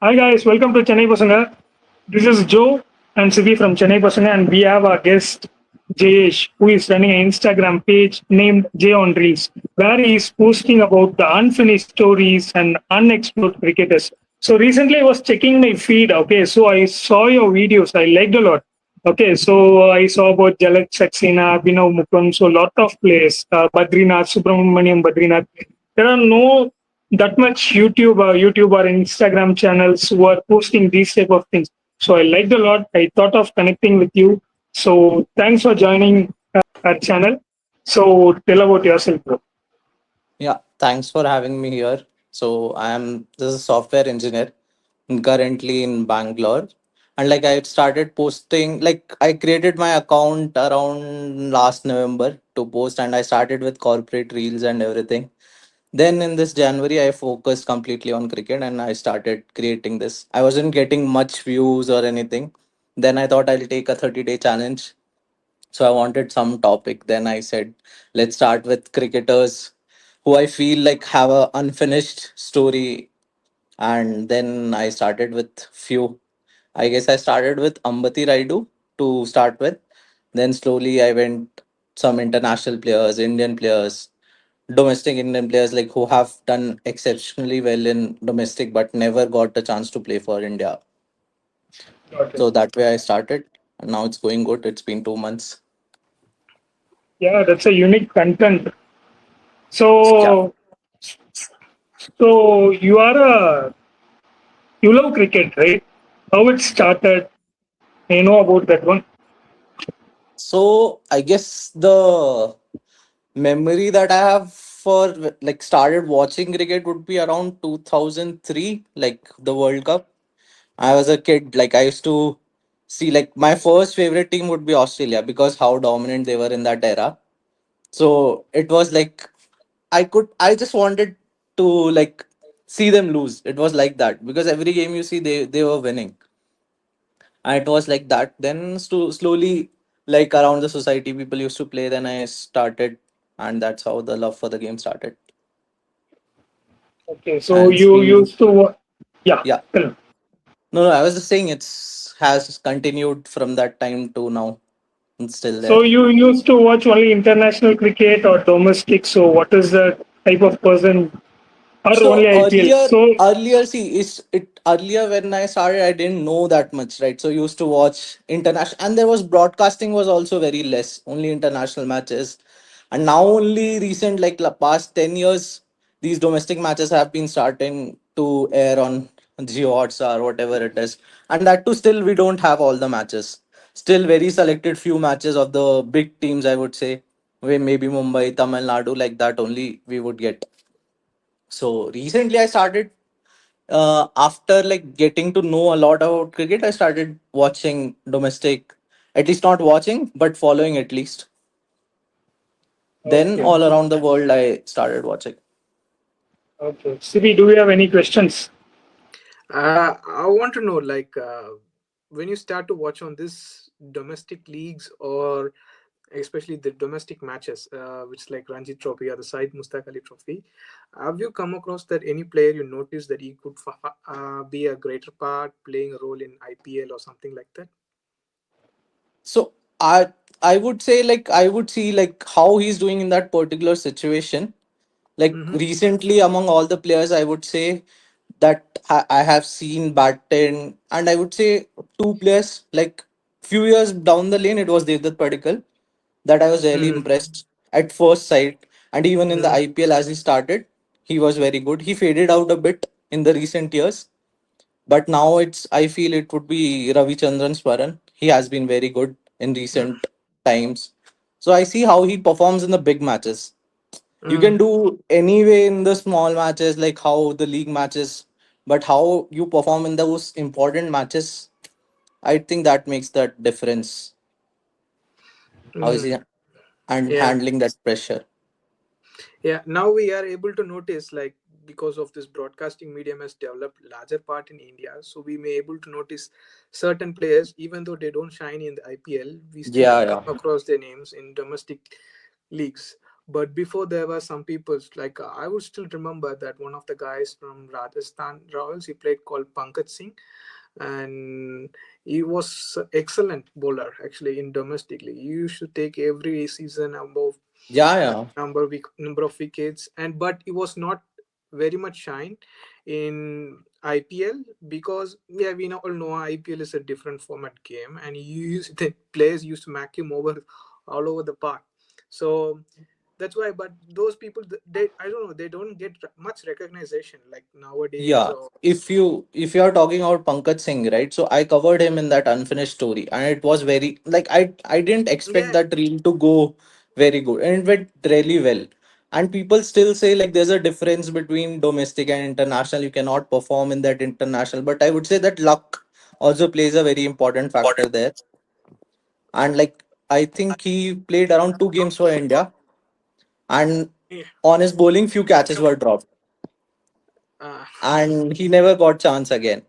Hi guys, welcome to Chennai Pasanga. This is Joe and Siddhi from Chennai Pasanga, and we have our guest Jayesh, who is running an Instagram page named Jayonreels, where he is posting about the unfinished stories and unexplored cricketers. So recently I was checking my feed. Okay, so I saw your videos. I liked a lot. Okay, so I saw about Jalak Saxena, Abhinav Mukam, so lot of players, Badrinath, Subramaniam Badrinath. There are no that much YouTube or Instagram channels who are posting these type of things. So I liked a lot. I thought of connecting with you. So thanks for joining our channel. So tell about yourself, bro. Yeah, thanks for having me here. So this is a software engineer currently in Bangalore. And like I started posting, like I created my account around last November to post, and I started with corporate reels and everything. Then in this January, I focused completely on cricket and I started creating this. I wasn't getting much views or anything. Then I thought I'll take a 30-day challenge. So I wanted some topic. Then I said, let's start with cricketers who I feel like have a unfinished story. And then I started with few. I guess I started with Ambati Raidu to start with. Then slowly I went some international players, Indian players, domestic Indian players like who have done exceptionally well in domestic but never got a chance to play for India. Got it. So that way I started, and now it's going good. It's been 2 months. Yeah, that's a unique content. Yeah. So, so you love cricket, right? How it started? You know about that one. So I guess the memory that I have for like started watching cricket would be around 2003, like the World Cup. I was a kid, like I used to see like my first favorite team would be Australia because how dominant they were in that era. So it was like I just wanted to like see them lose. It was like that because every game you see they were winning, and it was like that. Then slowly, like around the society, people used to play. Then I started, and that's how the love for the game started. Okay, so And it's you been used to, yeah, yeah. tell me. No, I was just saying it's has continued from that time to now. It's still So there. you used to watch only international cricket or domestic. So what is the type of person or So only IPL? earlier, see, is it earlier when I started, I didn't know that much, right? So used to watch international, and there was broadcasting was also very less, only international matches, and now only recent, like past 10 years, these domestic matches have been starting to air on Geo Hotstar, whatever it is, and that too still we don't have all the matches. Still very selected few matches of the big teams, I would say, where maybe Mumbai, Tamil Nadu, like that only we would get. So recently, I started after like getting to know a lot about cricket. I started watching domestic, at least not watching, but following at least. Then Okay, all around the world, I started watching. okay. Sibi, do you have any questions? I want to know, like, when you start to watch on this domestic leagues or especially the domestic matches, which like Ranji Trophy or the Said Mustaq Ali Trophy, have you come across that any player you notice that he could be a greater part playing a role in IPL or something like that? So I would say like I would see like how he's doing in that particular situation. Like Mm-hmm. recently, among all the players, I would say that I have seen Batten, and I would say two players. Like few years down the lane, it was Devdutt Padikkal that I was really Mm-hmm. impressed at first sight. And even in the Mm-hmm. IPL, as he started, he was very good. He faded out a bit in the recent years, but now I feel it would be Ravichandran Swaran. He has been very good in recent times. So I see how he performs in the big matches. You Mm-hmm. can do anyway in the small matches, like how the league matches, but how you perform in those important matches, I think that makes that difference. How is Mm-hmm. he and Yeah. handling that pressure? Yeah, now we are able to notice, like, because of this broadcasting medium has developed larger part in India, so we may able to notice certain players, even though they don't shine in the IPL, we still Yeah, come yeah. across their names in domestic leagues. But before there were some people like I would still remember that one of the guys from Rajasthan Royals, he played called Pankaj Singh, and he was excellent bowler actually in domestically. He used to take every season above Yeah, yeah, number of wickets, and but he was not very much shine in IPL because yeah, we all know IPL is a different format game, and the players used to make him over all over the park. So that's why. But those people, they I don't know, they don't get much recognition like nowadays. yeah. Or If you are talking about Pankaj Singh, right? So I covered him in that unfinished story, and it was very like I didn't expect yeah, that reel to go very good, and it went really well. And people still say like there's a difference between domestic and international. You cannot perform in that international, but I would say that luck also plays a very important factor there. And like I think he played around 2 games for India, and yeah, on his bowling, few catches were dropped, uh, and he never got chance again.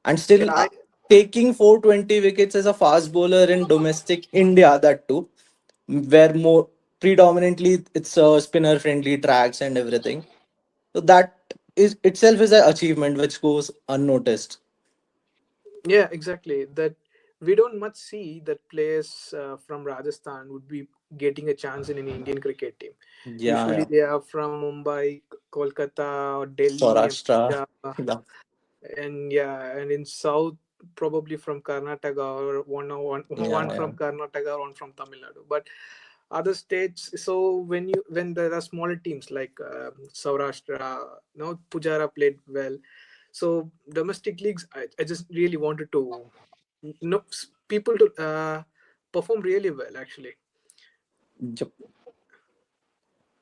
And still, yeah, I, taking 420 wickets as a fast bowler in domestic India, that too, where more predominantly it's spinner friendly tracks and everything. So that is itself is an achievement which goes unnoticed. yeah, exactly. That we don't much see that players from Rajasthan would be getting a chance in an Indian cricket team. Yeah, Usually yeah. they are from Mumbai, Kolkata, or Delhi, and Saurashtra. Punjab. Yeah, And yeah, and in south probably from Karnataka, or yeah, one yeah. from Karnataka, or one from Tamil Nadu. But other states, so when there are smaller teams like Saurashtra, Pujara played well. So domestic leagues, I just really wanted to people to perform really well actually. Yep.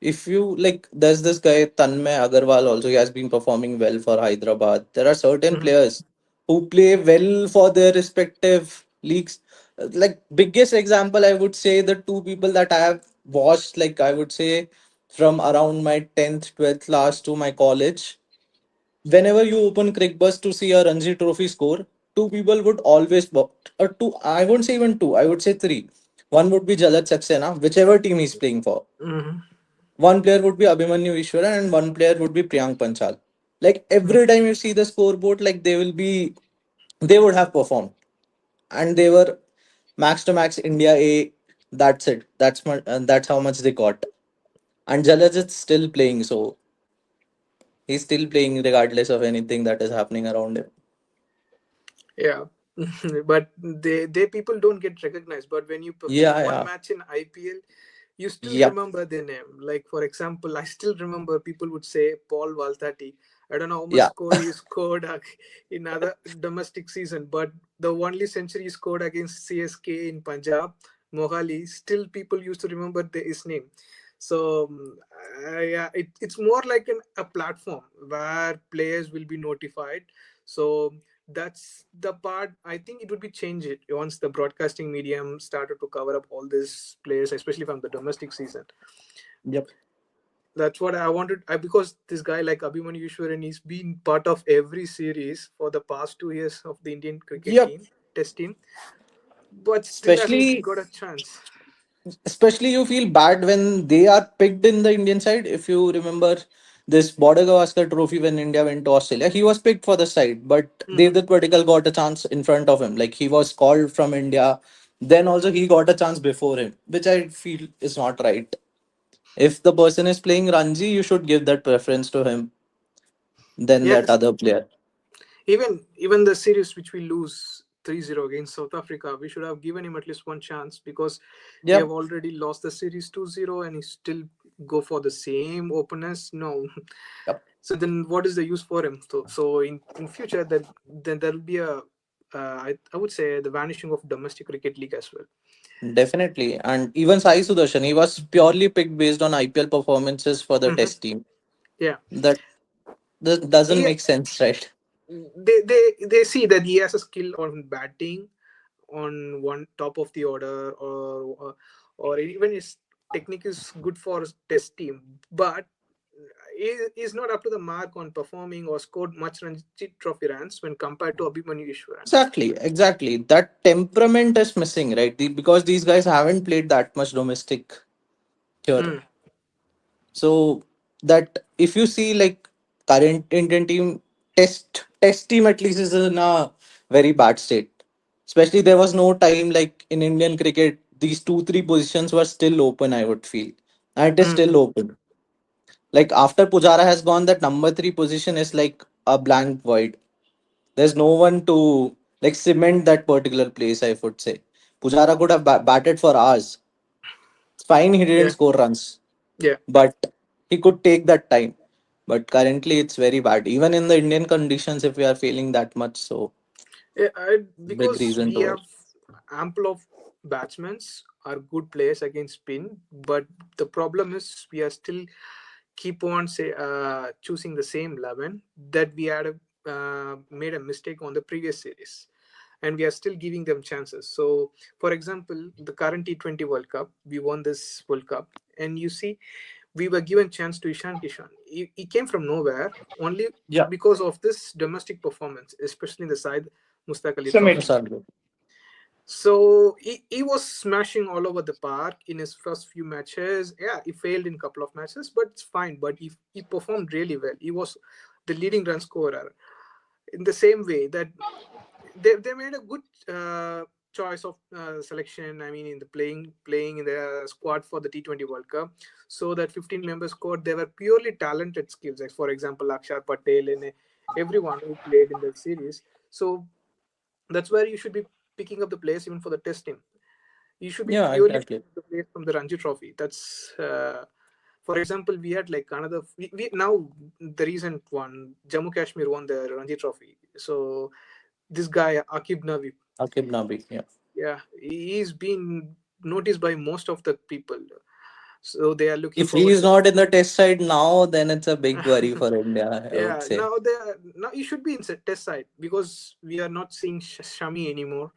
If you like, there's this guy Tanmay Agarwal also. He has been performing well for Hyderabad. There are certain Mhm. players who play well for their respective leagues. Like biggest example, I would say the two people that I have watched, like I would say from around my 10th 12th class to my college. Whenever you open Crickbus to see a Ranji Trophy score, two people would always or two. I wouldn't say even two. I would say three. One would be Jalaj Saxena, whichever team he's playing for. Mhm. One player would be Abhimanyu Ishwaran and one player would be Priyank Panchal. Like Mhm. every time you see the scoreboard, like they would have performed, and they were max to max India A. That's it. That's how much they got. And Jalaj is still playing, so he's still playing regardless of anything that is happening around him. Yeah. But they people don't get recognized, but when you perform Yeah, one yeah, match in IPL, you still yep, remember their name. Like for example, I still remember people would say Paul Valtati. I don't know how much yeah. score he scored in other domestic season, but the only century he scored against CSK in Punjab, Mohali, still people used to remember his name. So yeah, it's more like a platform where players will be notified. So that's the part I think it would be changed once the broadcasting medium started to cover up all these players, especially from the domestic season. Yep. That's what I wanted. Because this guy like Abhimanyu Ishwaran, he's been part of every series for the past 2 years of the Indian cricket Yep. team, test team, but still hasn't Especially got a chance. especially you feel bad when they are picked in the Indian side. If you remember this Border Gavaskar trophy when India went to Australia, he was picked for the side, but Hmm. Devdutt Padikkal got a chance in front of him. Like he was called from India, then also he got a chance before him, which I feel is not right. If the person is playing Ranji, you should give that preference to him than that Yes, other player. even the series which we lose 3-0 against South Africa, we should have given him at least one chance because we have Yep. already lost the series 2-0 and he still go for the same openness. No. Yep. So then what is the use for him? So in future then there will be I would say the vanishing of domestic cricket league as well. Definitely. And even Sai Sudarshan, he was purely picked based on IPL performances for the Hmm. test team. Yeah. That doesn't He, make sense, right? they see that he has a skill on batting on one top of the order, or even his technique is good for test team, but is not up to the mark on performing or scored much Ranji Trophy runs when compared to Abhimanyu Ishwaran. Exactly, exactly. That temperament is missing, right? Because these guys haven't played that much domestic here. Hmm. So that if you see like current Indian team, test team at least is in a very bad state. Especially there was no time like in Indian cricket, these two, three positions were still open, I would feel. And it is Mm. still open. Like after Pujara has gone, that number three position is like a blank void. There's no one to like cement that particular place, I would say. Pujara could have batted for hours. It's fine, he didn't Yeah, score runs, yeah. but he could take that time. But currently, it's very bad. Even in the Indian conditions, if we are feeling that much, so Yeah, big because reason we to worry. have ample of batsmen are good players against spin, but the problem is we are still keep on say choosing the same 11 that we had made a mistake on the previous series, and we are still giving them chances. So, for example, the current T20 World Cup, we won this World Cup, and you see, we were given chance to Ishan Kishan. He came from nowhere only Yeah, because of this domestic performance, especially in the side Mustaq Ali Summit. Trophy. Masardo. So he was smashing all over the park in his first few matches. Yeah, he failed in a couple of matches, but it's fine. But he performed really well. He was the leading run scorer. In the same way that they made a good choice of selection. I mean, in the playing in the squad for the T20 World Cup, so that 15 members squad they were purely talented skills. Like for example, Akshar Patel and everyone who played in the series. So that's where you should be picking up the players even for the test team. You should be Yeah, purely exactly. picking up the players from the Ranji Trophy. That's for example, we had like another. We now the recent one, Jammu Kashmir won the Ranji Trophy. So this guy Akib Nabi, Akib Nabi. Yeah. yeah, he's been noticed by most of the people. So they are looking If he forward is to. not in the test side now, then it's a big worry for India, I would Yeah, say. now he should be in test side because we are not seeing Shami anymore.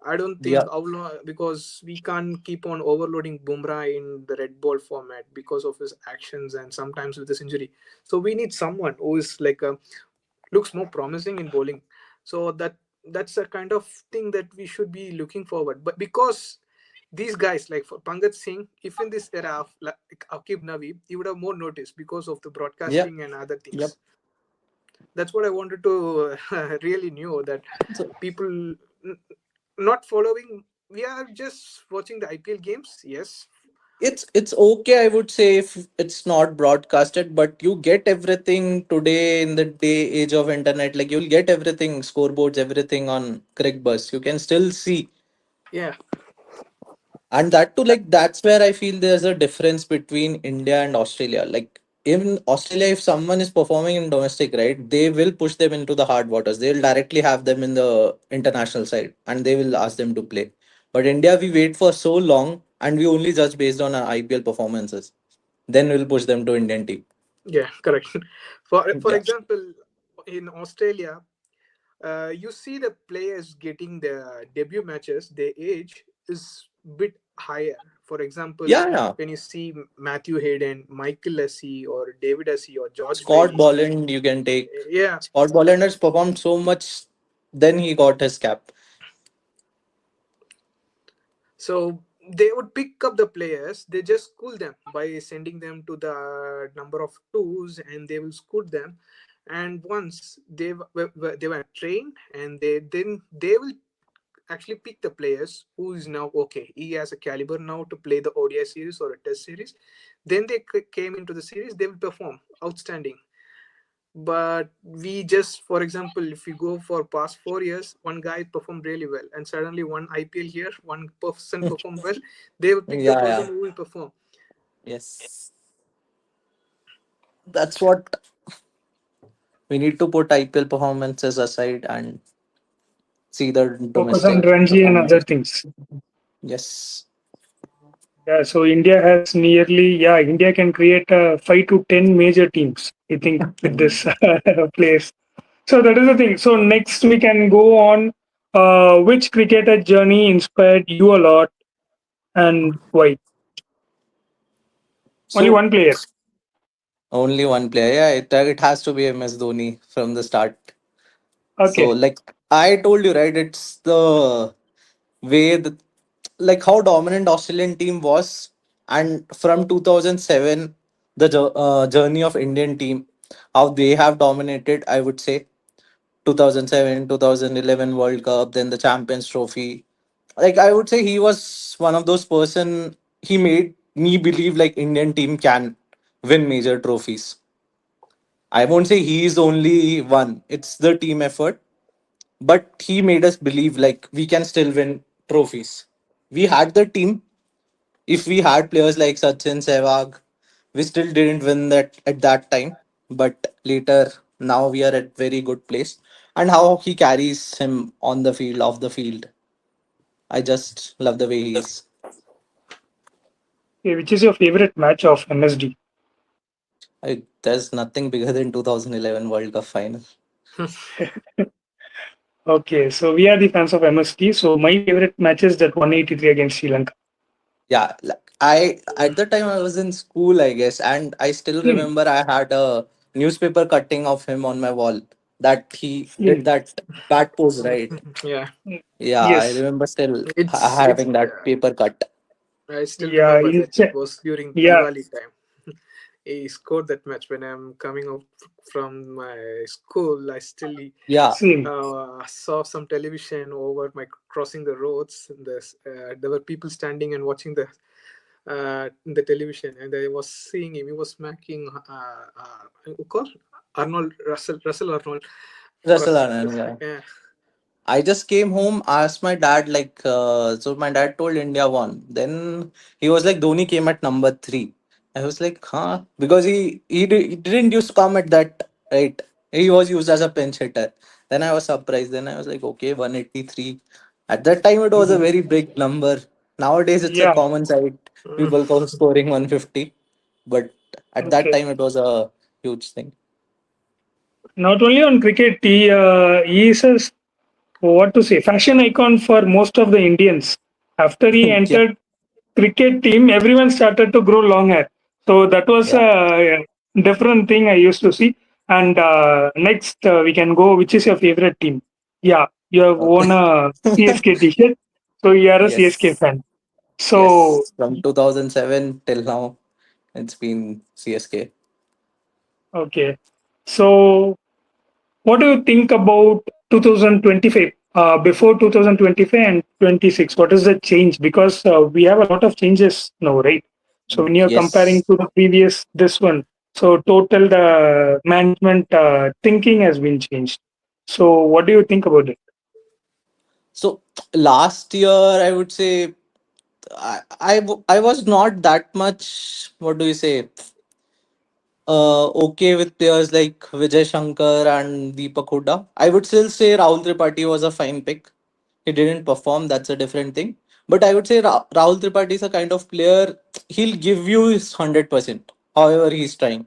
I don't think Yeah. how long, because we can't keep on overloading Bumrah in the red ball format because of his actions and sometimes with his injury. So we need someone who is like looks more promising in bowling. So that's a kind of thing that we should be looking forward. But because these guys like for Pangat Singh, if in this era of like Akib Navi, he would have more notice because of the Yeah. broadcasting and other Yep. things. That's what I wanted to really know that So people not following. We are just watching the IPL games. Yes. it's okay, I would say, if it's not broadcasted, but you get everything today in the day age of internet. Like you'll get everything, scoreboards, everything on Crickbus. You can still see. Yeah. And that too, like that's where I feel there's a difference between India and Australia. Like in Australia, if someone is performing in domestic, right, they will push them into the hard waters. They'll directly have them in the international side and they will ask them to play. But India, we wait for so long and we only judge based on our IPL performances. Then we'll push them to Indian team. Yeah. Correct. For Yeah. example, in Australia, you see the players getting their debut matches. Their age is bit higher. For example, Yeah, yeah. when you see Matthew Hayden, Michael Lessie, or David Lessie, or George Scott Bailey. Bolland, you can take. Yeah. Scott Bolland has performed so much, then he got his cap. So they would pick up the players. They just school them by sending them to the number of twos, and they will school them. And once they were trained, and they will actually pick the players who is now okay. He has a caliber now to play the ODI series or a Test series. Then they came into the series. They will perform outstanding. But we just, for example, if we go for past 4 years, one guy performed really well, and suddenly one IPL here, one person performed well, they will pick the Yeah, person yeah. who will perform. Yes. That's what we need to put IPL performances aside and see the Focus on domestic Ranji and other performances. things. Yes. Yeah, so India has nearly, yeah, India can create 5 to 10 major teams, I think, with this place. So that is the thing. So next we can go on. Which cricketer journey inspired you a lot and why? Only So one player. only one player. Yeah, it has to be MS Dhoni from the start. So Okay. like I told you, right? It's the way that like how dominant Australian team was, and from 2007. the journey of Indian team, how they have dominated. I would say 2007, 2011 World Cup, then the Champions Trophy. Like I would say, he was one of those person. He made me believe like Indian team can win major trophies. I won't say he is only one. It's the team effort, but he made us believe like we can still win trophies. We had the team. If we had players like Sachin, Sehwag, we still didn't win that at that time. But later, now we are at very good place. And how he carries him on the field, off the field, I just love the way he is. Okay, which is your favorite match of MSD? There's nothing bigger than 2011 World Cup final. Okay, so we are the fans of MSD. So my favorite match is that 183 against Sri Lanka. Yeah, like I at the time I was in school, I guess, and I still Same, remember I had a newspaper cutting of him on my wall that he did same. that bat pose, right? Yeah, Yeah, I Yes. remember still it's having that paper cut. I still Yeah, remember that it's it was during yeah, Diwali time. He scored that match when I'm coming out from my school. I still Yeah, same. saw some television over my crossing the roads. And there were people standing and watching the television, and I was seeing him. He was smacking who called Arnold Russell Arnold for Russell us. Anand, yeah. Yeah. I just came home, asked my dad, like, so my dad told India won. Then he was like, Dhoni came at number three. I was like, huh? Because he didn't used to come at that, right? He was used as a pinch hitter. Then I was surprised. Then I was like, okay, 183. At that time, it was a Mhm. very big number. Nowadays, it's a Yeah. common sight. Mm. People scoring 150. But at that Okay. time, it was a huge thing. Not only on cricket, he is a what to say fashion icon for most of the Indians. After he Yeah, entered cricket team, everyone started to grow long hair. So that was yeah. a different thing I used to see. And next, we can go. Which is your favorite team? Yeah, you have Okay. worn a CSK t-shirt, so you are a CSK Yes. fan. So Yes, from 2007 till now, it's been CSK. okay, so what do you think about 2025? Before 2025 and 26, what is the change? Because we have a lot of changes now, right? So when you're comparing Yes. to the previous this one, so total the management thinking has been changed. So what do you think about it? So last year, I would say I was not that much, what do you say, okay with players like Vijay Shankar and Deepak Hooda. I would still say Rahul Tripathi was a fine pick. He didn't perform, that's a different thing. But I would say Rahul Tripathi is a kind of player, he'll give you his 100%, however he's trying.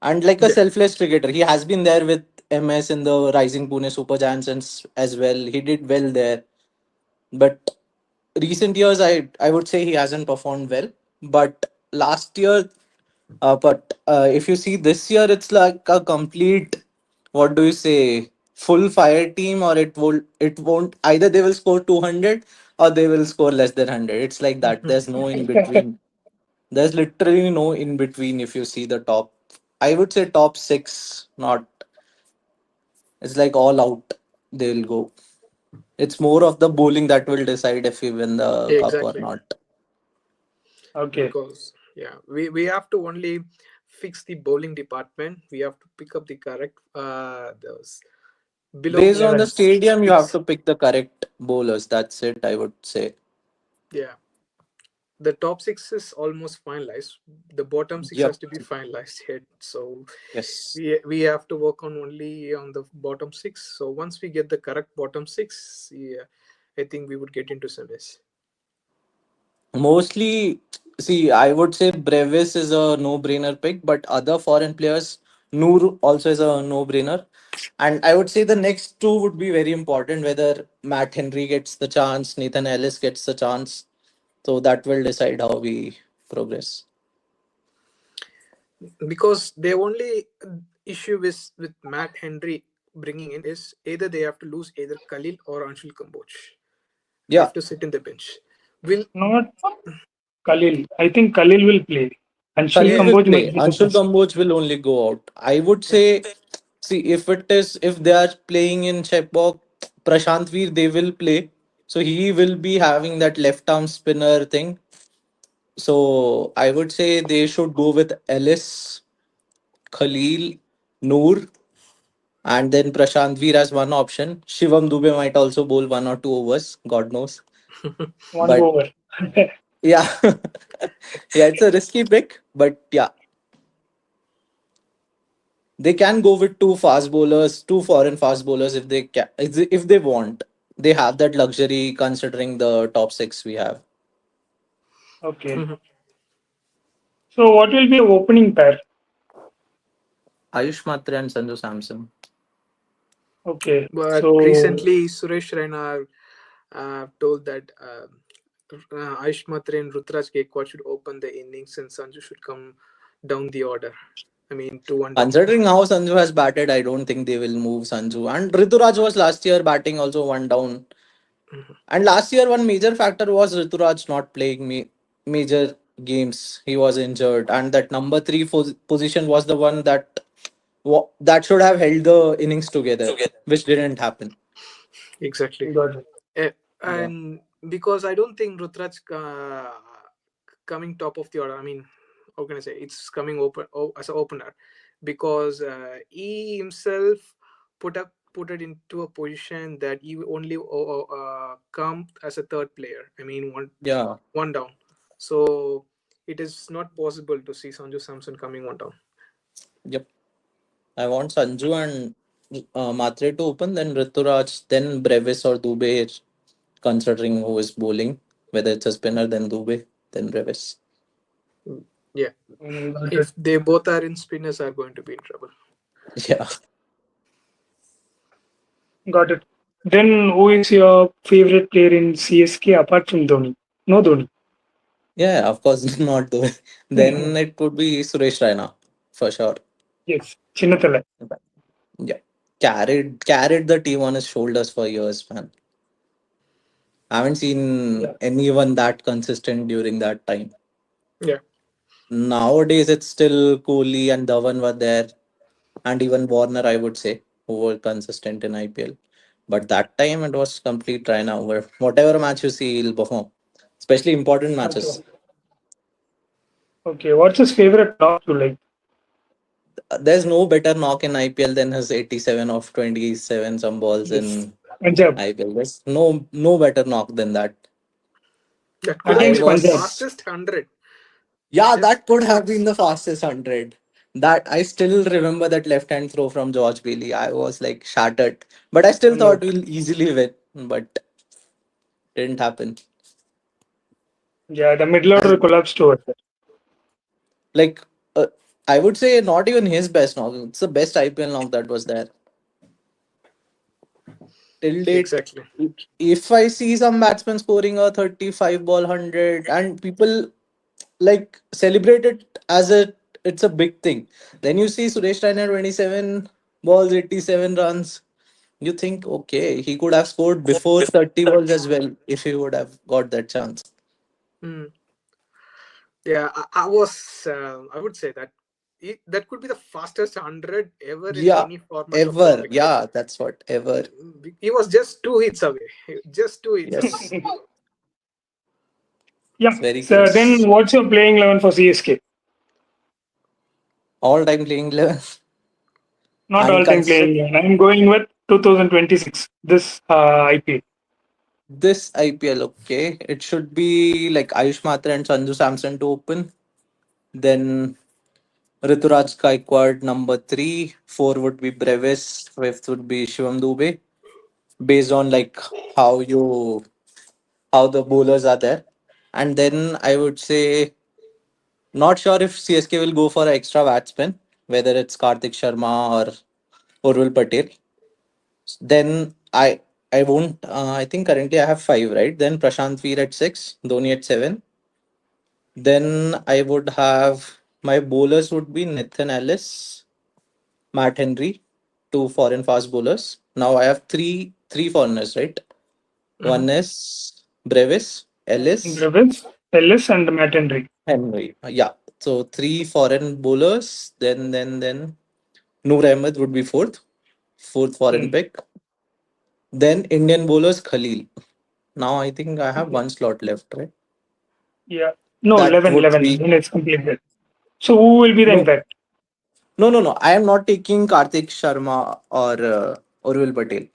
And like a Yeah. selfless cricketer, he has been there with MS in the Rising Pune Super Giants as well. He did well there. But recent years, I would say he hasn't performed well. But last year, but if you see this year, it's like a complete, what do you say, full fire team, or it won't either they will score 200 or they will score less than 100. It's like that. There's no in between. There's literally no in between. If you see the top, I would say top six, not, it's like all out. They'll go. It's more of the bowling that will decide if we win the cup or Exactly. not. Okay, Because yeah, we have to only fix the bowling department. We have to pick up the correct those below Based on the 11. stadium, you have six. to pick the correct bowlers. That's it, I would say. Yeah, the top six is almost finalized. The bottom six has Yep. to be finalized yet. So Yes. we have to work on only on the bottom six. So once we get the correct bottom six, yeah, I think we would get into semis. Mostly, see, I would say Brevis is a no-brainer pick, but other foreign players, Noor also is a no-brainer. And I would say the next two would be very important, whether Matt Henry gets the chance, Nathan Ellis gets the chance. So that will decide how we progress. Because the only issue with Matt Henry bringing in is either they have to lose either Khalil or Anshul Kamboj. They have Yeah. to sit in the bench. Will Not Khalil. I think Khalil will play. Anshul Khalil will Kamboj play. might be the Anshul first. Kamboj will only go out. I would Yeah. say, see, if they are playing in Chepok, Prashant Veer, they will play. So he will be having that left arm spinner thing. So I would say they should go with Ellis, Khalil, Noor, and then Prashant Veer as one option. Shivam Dubey might also bowl 1 or 2 overs. God knows. One But over. yeah, yeah, it's a risky pick. But yeah, they can go with two fast bowlers, two foreign fast bowlers if they if they want. They have that luxury considering the top six we have. Okay. Mhm. So what will be the opening pair? Ayush Matre and Sanju Samson. Okay. But So recently, Suresh Raina told that Aish Matre and Rutraj Gaikwad should open the innings and Sanju should come down the order. I mean, two one down. Considering how Sanju has batted, I don't think they will move Sanju. And Rituraj was last year batting also one down. Mhm. And last year, one major factor was Rituraj not playing major games. He was injured, and that number three position was the one that that should have held the innings together, which didn't happen. Exactly. got it. Eh, Yeah. and because I don't think Rutraj coming top of the order. I mean, how can I say? It's coming as an opener because he himself put it into a position that he only come as a third player. I mean, Yeah. one down. So it is not possible to see Sanju Samson coming one down. Yep. I want Sanju and Matre to open, then Rituraj, then Brevis or Dubey, considering who is bowling. Whether it's a spinner, then Dubey, then Brevis. Mm, yeah, Got it. if they both are in, spinners are going to be in trouble. Yeah. Got it. Then who is your favorite player in CSK apart from Dhoni? No Dhoni. Yeah, of course, not Dubey. Then it would be Suresh Raina, for sure. Yes. Chinnathala. Yeah. Carried the team on his shoulders for years, man. I haven't seen Yeah. anyone that consistent during that time. Yeah. Nowadays, it's still Kohli and Dhawan were there, and even Warner, I would say, who were consistent in IPL. But that time, it was complete Raina. Where whatever match you see, he'll perform, especially important Okay. matches. Okay. What's his favorite knock you like? There's no better knock in IPL than his 87 of 27 some balls Yes. in Punjab. IPL. There's no better knock than that. That could have I Against been the Punjab. was fastest 100. Yeah, Just that could two have been hits. the fastest 100. That I still remember that left hand throw from George Bailey. I was like shattered, but I still One thought out. we'll easily win, but didn't happen. Yeah. The middle order And collapsed over there. like, I would say not even his best knock. It's the best IPL knock that was there till date. Exactly. If I see some batsman scoring a 35 ball 100 and people like celebrate it as it's a big thing, then you see Suresh Raina 27 balls 87 runs. You think, okay, he could have scored before 30 balls as well if he would have got that chance. Hmm. Yeah, I was. I would say that that could be the fastest 100 ever in Yeah, any format of ever. cricket. Yeah, that's what, ever. He was just two hits away. Just two hits away. Yes, it's Yeah. very So close. then what's your playing 11 for CSK? All time playing 11. Not And all time consider playing 11. I'm going with 2026. This IPL. this IPL, okay, it should be like Ayush Matra and Sanju Samson to open. Then Rituraj Gaikwad number three. Four would be Brevis. Fifth would be Shivam Dubey. Based on like how you how the bowlers are there. And then I would say not sure if CSK will go for an extra batsman, whether it's Karthik Sharma or Urvil Patel. Then I won't. I think currently I have five, right? Then Prashant Veer at six, Dhoni at seven. Then I would have my bowlers would be Nathan Ellis, Matt Henry, two foreign fast bowlers. Now I have three foreigners, right? Mhm. One is Brevis, Ellis, Dravids, Ellis, and Matt Henry. Henry. Yeah. So three foreign bowlers, then Noor Ahmed would be fourth foreign Hmm. pick. Then Indian bowlers Khalil. Now I think I have Okay. one slot left, right? Yeah. No, That 11, would 11. be Then it's completed. So who will be the no, impact? no. I am not taking Karthik Sharma or Urvil Patel.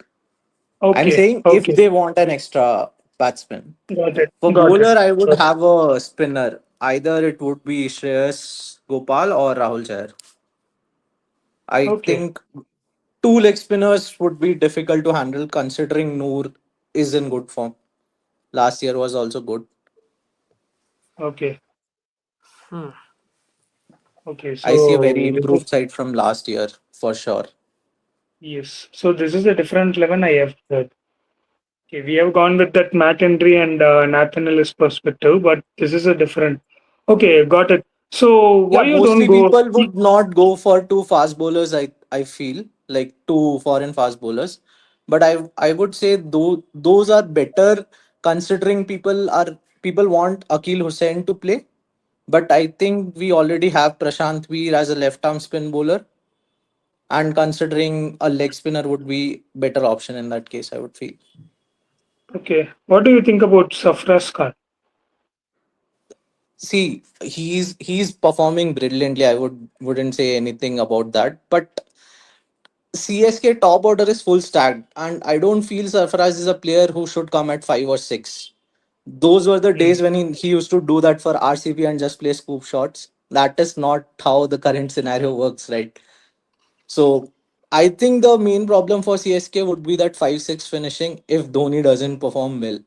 I'm Okay. saying if Okay. they want an extra batsman. Got it. For Got it. bowler, I would Got it. have a spinner. Either it would be Shreyas Gopal or Rahul Chahar. I Okay. think two leg spinners would be difficult to handle considering Noor is in good form. Last year was also good. Okay. Hmm. Okay. I see a very So this is improved side from last year for sure. yes. So this is a different 11 I have heard. Okay, we have gone with that Matt Henry and Nathan Ellis perspective, but this is a different. Okay, got it. So why Yeah, you don't mostly go? people would not go for two fast bowlers. I feel like two foreign fast bowlers, but I would say those are better considering people want Akil Hussain to play. But I think we already have Prashant Veer as a left arm spin bowler, and considering a leg spinner would be better option in that case. I would feel. Okay, what do you think about Safras Khan? See, he's performing brilliantly. I wouldn't say anything about that, but CSK top order is full stacked, and I don't feel Sarfaraz is a player who should come at 5 or 6. Those were the Hmm. days when he used to do that for RCB and just play scoop shots. That is not how the current scenario works, right? So I think the main problem for CSK would be that 5-6 finishing if Dhoni doesn't perform well.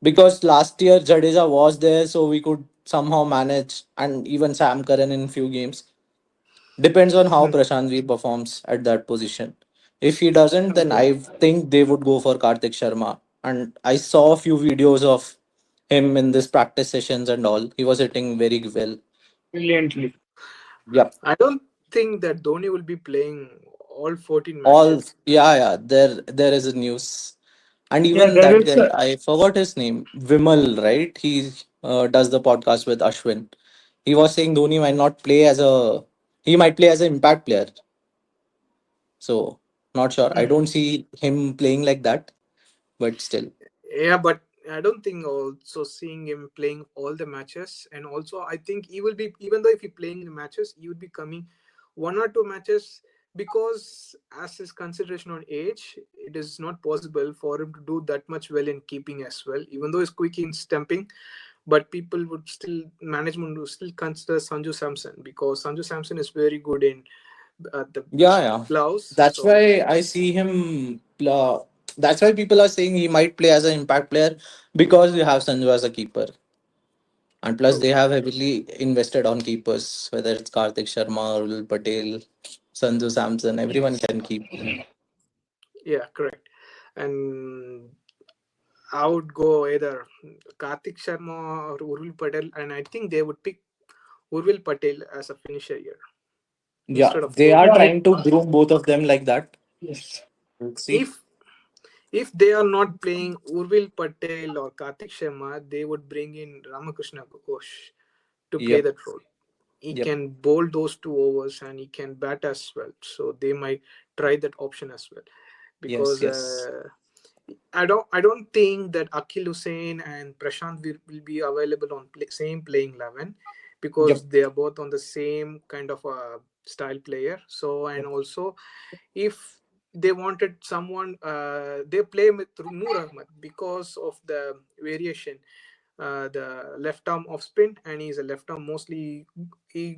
Because last year Jadeja was there, so we could somehow manage, and even Sam Curran in few games. Depends on how Hmm. Prashant Veer performs at that position. If he doesn't, then Okay, I think they would go for Karthik Sharma. And I saw a few videos of him in this practice sessions and all. He was hitting very well. brilliantly. Yep. I don't think that Dhoni will be playing all 14 All matches. yeah. There is a news. And Yeah, even there that is. guy, I forgot his name. Vimal, right? He does the podcast with Ashwin. He was saying Dhoni might not play as a he might play as an impact player. So not sure. I Hmm. don't see him playing like that, but still. Yeah, but I don't think also seeing him playing all the matches, and also I think he will be, even though if he playing the matches, he would be coming 1 or 2 matches, because as his consideration on age, it is not possible for him to do that much well in keeping as well. Even though he's quick in stumping, but people would still, management would still consider Sanju Samson, because Sanju Samson is very good in the Yeah, yeah. gloves. That's So why I see him. That's why people are saying he might play as an impact player because they have Sanju as a keeper. And plus, they okay, have heavily invested on keepers, whether it's Karthik Sharma, Urul Patel, Sanju Samson, everyone Yes. can keep. yeah, correct. And I would go either Karthik Sharma or Urvil Patel, and I think they would pick Urvil Patel as a finisher here Yeah, instead of they Dhoni. are Yeah. trying to groom both of them like that. Yes. Let's see. If if they are not playing Urvil Patel or Karthik Sharma, they would bring in Ramakrishna Ghosh to play Yep, that role. He yep. can bowl those 2 overs and he can bat as well. So they might try that option as well, Yes, because yes. I don't think that Akil Hussain and Prashant will be available on same playing 11, Yep, because they are both on the same kind of style player. So, and yep. also if they wanted someone, they play with Noor Ahmed because of the variation, the left arm off spin, and he's a left arm mostly. He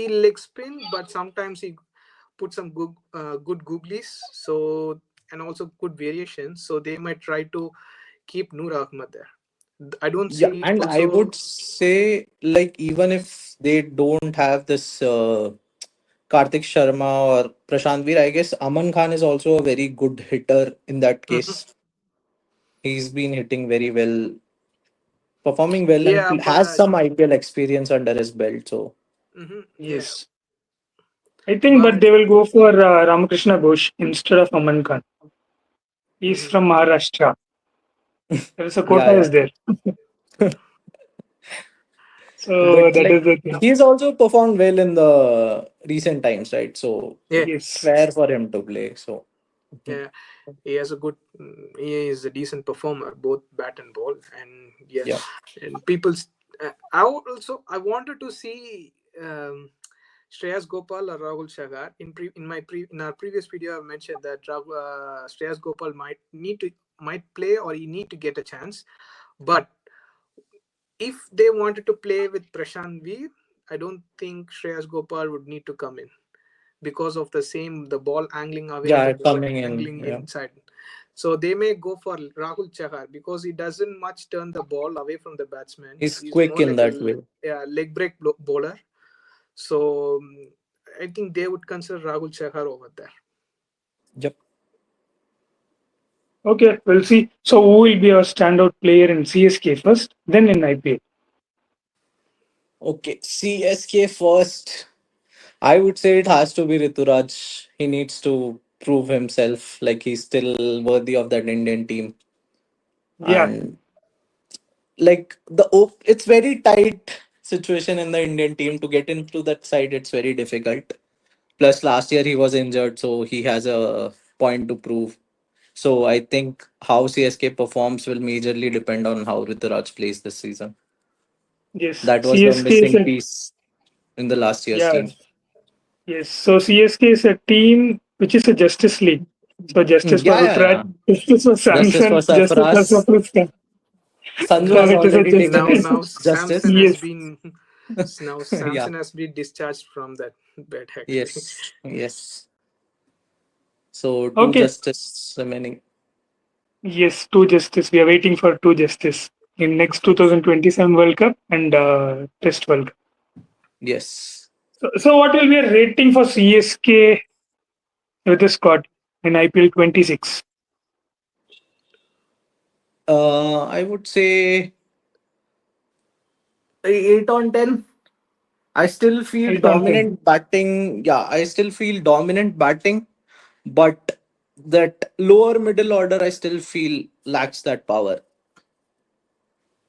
leg spin, but sometimes he put some good googlies. So, and also good variations. So they might try to keep Noor Ahmed there. I don't Yeah, see and I also. would say, like, even if they don't have this Karthik Sharma or Prashant Veer, I guess Aman Khan is also a very good hitter in that Mhm. case. He's been hitting very well, performing well, and Yeah, has but some IPL experience under his belt. So, yeah, Yes. I think, but but they will go for Ramakrishna Ghosh instead of Aman Khan. He's mhm. from Maharashtra. There is a yeah, quota yeah. is there. So But that is like the thing. he's also performed well in the recent times, right? So Yeah, it's Yes. fair for him to play. So yeah. He has a good. He is a decent performer, both bat and ball, and yeah, yeah, and people's. I would also I wanted to see Shreyas Gopal or Rahul Shagar. In our previous video, I mentioned that Shreyas Gopal might play or he need to get a chance, but if they wanted to play with Prashant Veer, I don't think Shreyas Gopal would need to come in because of the ball angling away and the yeah, ball coming in. angling Yeah, inside. So they may go for Rahul Chahar because he doesn't much turn the ball away from the batsman. he's He's quick more in like a that way. leg break bowler. So I think they would consider Rahul Chahar over there. Yep. Okay, we'll see. So who will be our standout player in CSK first, then in IPL? Okay, CSK first. I would say it has to be Rituraj. He needs to prove himself like he's still worthy of that Indian team. Yeah. And like it's very tight situation in the Indian team to get into that side. It's very difficult. Plus, last year he was injured, so he has a point to prove. So I think how CSK performs will majorly depend on how Rituraj plays this season. Yes. That was the CSK is missing a piece in the last year's yeah. team. Yes. So CSK is a team which is a Justice League. So justice for Yeah, yeah, Rutraj, yeah. justice for Justice for Samson, justice for Safras. Safruska. Sanju So has it is a already taken Now, justice. his now justice. Samson has Yes. been now Yeah. Samson has been discharged from that bed actually. Yes. Yes. So two Okay. justice remaining. Yes, two justice. We are waiting for two justice in next Yes. 2027 World Cup and Test World Cup. Yes. So what will be a rating for CSK with the squad in IPL 26? I would say 8 on 10. I still feel 8 on 10. dominant batting. Yeah, I still feel dominant batting, but that lower middle order, I still feel lacks that power.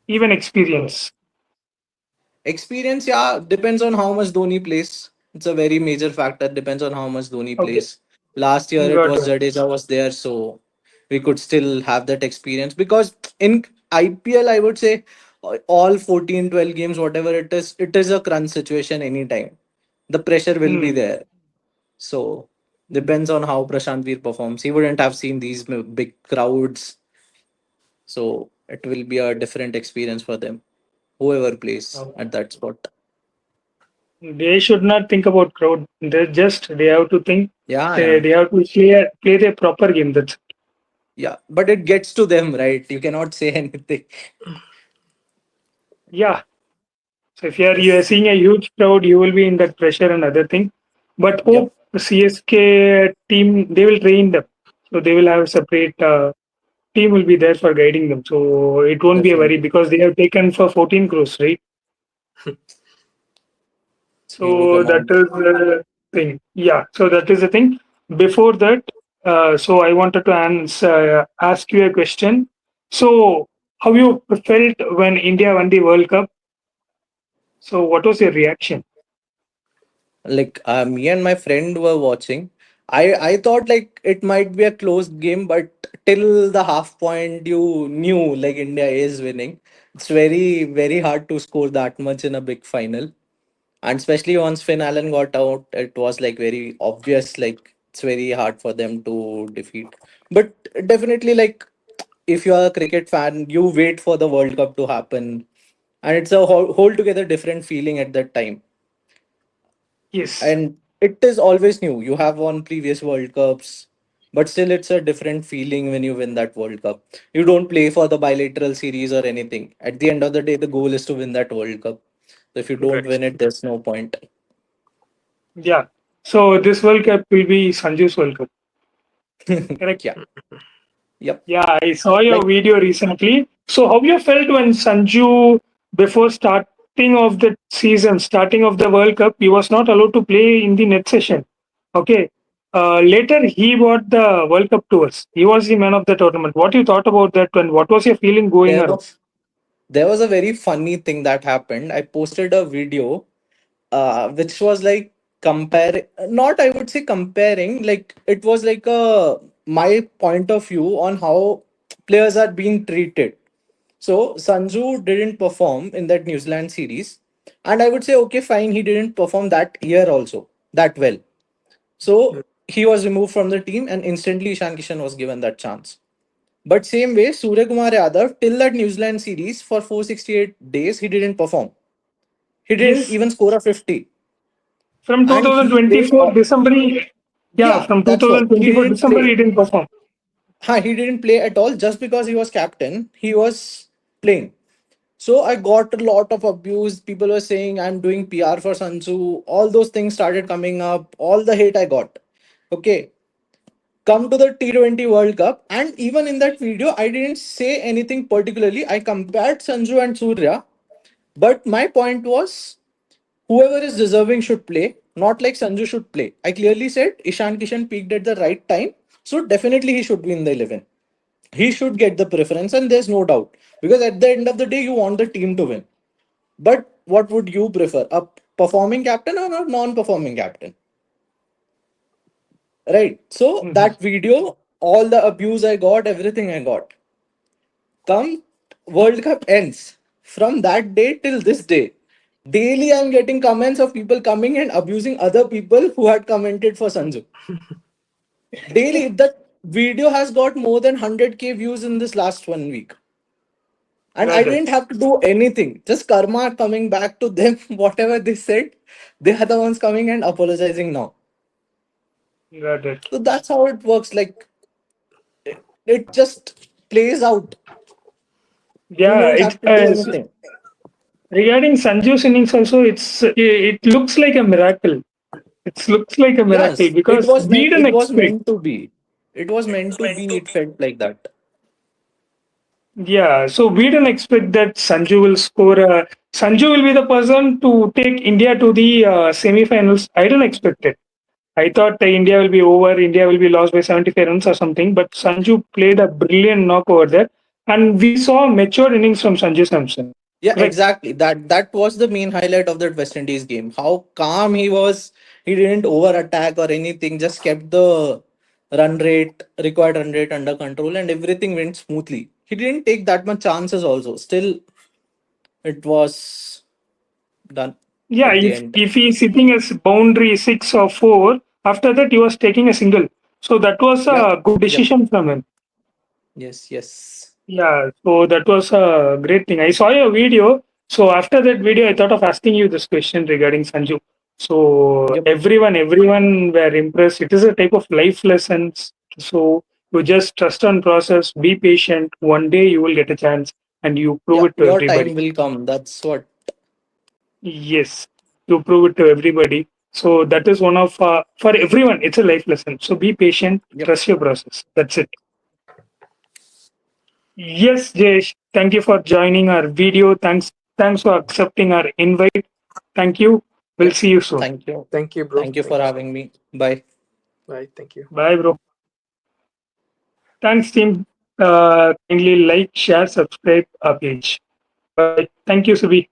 Even experience. Experience, yeah, depends on how much Dhoni plays. It's a very major factor. Depends on how much Dhoni Okay, plays. Last year it got was it. Jadeja was there, so we could still have that experience because in IPL, I would say all 14, 12 games, whatever it is a crunch situation anytime. The pressure will be Hmm. there. So depends on how Prashant Veer performs. He wouldn't have seen these big crowds, so it will be a different experience for them. Whoever plays at that spot. They should not think about crowd. They have to think. Yeah, They yeah. have to play their proper game. That's Yeah, but it gets to them, right? You cannot say anything. yeah. So if you are Yes. seeing a huge crowd, you will be in that pressure and other thing. But Yep. hope CSK team they will train them. So they will have separate team will be there for guiding them. So it won't be a worry Definitely. because they have taken for 14 crores, right? It's huge So that amount. is the thing. Yeah. So that is the thing. Before that, so I wanted to ask you a question. So how you felt when India won the World Cup? So what was your reaction? Like me and my friend were watching. I thought like it might be a close game, but till the half point, you knew like India is winning. It's very hard to score that much in a big final, and especially once Finn Allen got out, it was like very obvious. Like it's very hard for them to defeat. But definitely, like if you are a cricket fan, you wait for the World Cup to happen, and it's a whole together different feeling at that time. Yes, And it is always new. You have won previous World Cups, but still it's a different feeling when you win that World Cup. You don't play for the bilateral series or anything. At the end of the day, the goal is to win that World Cup. So if you don't Right. win it, there's no point. yeah. So this World Cup will be Sanju's World Cup, correct? Yeah. Yep. Yeah, I saw your Like video recently. So how you felt when Sanju, before starting of the season, starting of the World Cup, he was not allowed to play in the net session. Okay. Later he bought the World Cup tours. He was the man of the tournament. What you thought about that and what was your feeling going there around? was there was a very funny thing that happened. I posted a video which was like compare not I would say comparing, like it was like a my point of view on how players are being treated. So Sanju didn't perform in that New Zealand series, and I would say okay fine, he didn't perform that year also that well. Mm. So he was removed from the team and instantly Ishan Kishan was given that chance. But same way, Surya Kumar Yadav, till that New Zealand series for 468 days, he didn't perform. He didn't Yes, even score a 50. from And he played, 2024 December, yeah, yeah, from that's what. He 2024 didn't December, play. he didn't perform. He didn't play at all just because he was captain. He was playing. So I got a lot of abuse. People were saying I'm doing PR for Sanju. All those things started coming up. All the hate I got. Okay. Come to the T20 World Cup, and even in that video, I didn't say anything particularly. I compared Sanju and Surya, but my point was whoever is deserving should play, not like Sanju should play. I clearly said Ishan Kishan peaked at the right time, so definitely he should be in the 11. He should get the preference, and there's no doubt. Because at the end of the day, you want the team to win. But what would you prefer? A performing captain or a non performing captain? Right. So Mhm. that video, all the abuse I got, everything I got. Come World Cup ends. From that day till this day, daily I'm getting comments of people coming and abusing other people who had commented for Sanju. Daily, that video has got more than 100K views in this last 1 week. And I Got it. didn't have to do anything. Just karma coming back to them. Whatever they said, they are the ones coming and apologizing now. Got it. So that's how it works. Like it just plays out. You Yeah, don't have to do anything. regarding Sanju's innings also, it looks like a miracle. It looks like a miracle Yes, it because was we meant. didn't It was expect. meant to be. It was meant to be. It felt like that. Yeah, so we didn't expect that Sanju will score. Sanju will be the person to take India to the semi-finals. I didn't expect it. I thought India will be over. India will be lost by 75 runs or something. But Sanju played a brilliant knock over there, and we saw mature innings from Sanju Samson. Yeah, Correct. exactly. That was the main highlight of that West Indies game. How calm he was. He didn't over attack or anything. Just kept the required run rate under control, and everything went smoothly. He didn't take that much chances. Also, still, it was done Yeah, at the if end. if he's sitting as boundary 6 or 4, after that he was taking a single. So that was Yep. a good Yep. decision from him. Yes. Yes. Yeah, so that was a great thing. I saw your video. So after that video, I thought of asking you this question regarding Sanju. So Yep. everyone were impressed. It is a type of life lessons. So you just trust on process, be patient. One day you will get a chance, and you prove Yeah. it to Your everybody. time will come. That's what. Yes, you prove it to everybody. So that is one of for everyone. It's a life lesson. So be patient, Yep. trust your process. That's it. Yes, Jayesh. Thank you for joining our video. Thanks for accepting our invite. Thank you. We'll Yep. see you soon. Thank you. Thank you, bro. Thank you Thank for you so having me. Bye. much. Bye. Thank you. Bye, bro. Thanks, team. Kindly like, share, subscribe our page. Bye. Thank you, Subi.